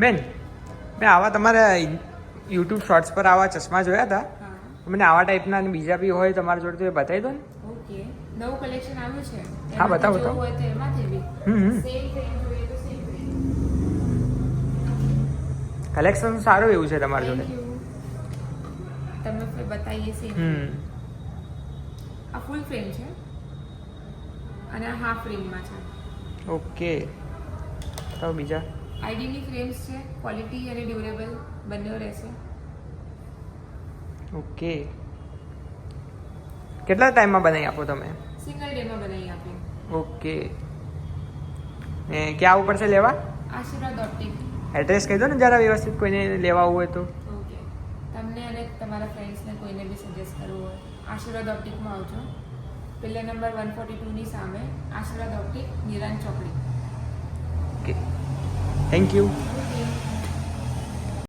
બેન મેં આવા તમારા યુટ્યુબ શોર્ટ્સ પર આવા ચશ્મા જોયા હતા. મને આવા ટાઈપના અને બીજા બી હોય તમારા જોડે તો એ બતાવી દો ને. ઓકે, નવું કલેક્શન આવ્યું છે. હા, બતાવો તો. હોય તો એમાંથી બી સેમ ફ્રેમ જોઈએ તો સેમ ફ્રેમ. કલેક્શન સારું એવું છે તમારી જોડે. તમને ફિર બતાવીએ સેમ. આ ફૂલ ફ્રેમ છે અને આ હાફ ફ્રેમમાં છે. ઓકે, તો બીજા આઈડીની ફ્રેમ્સ છે, ક્વોલિટી અને ડ્યુરેબલ બંને રહેશે. ઓકે, કેટલા ટાઈમમાં બનાવી આપો તમે? સિંગલ ડેમાં બનાવી આપીએ. ઓકે, ને ક્યાં આવું પડશે લેવા? આશીર્વાદ ઓપ્ટિક. એડ્રેસ કહી દો ને જરા વ્યવસ્થિત, કોઈને લેવા આવવું હોય તો. ઓકે, તમને અને તમારા ફ્રેન્ડ્સને કોઈને બી સજેસ્ટ કરવું હોય આશીર્વાદ ઓપ્ટિકમાં આવજો. પિલર નંબર 142ની સામે આશીર્વાદ ઓપ્ટિક, નિરાંત ચોકડી. Okay, thank you.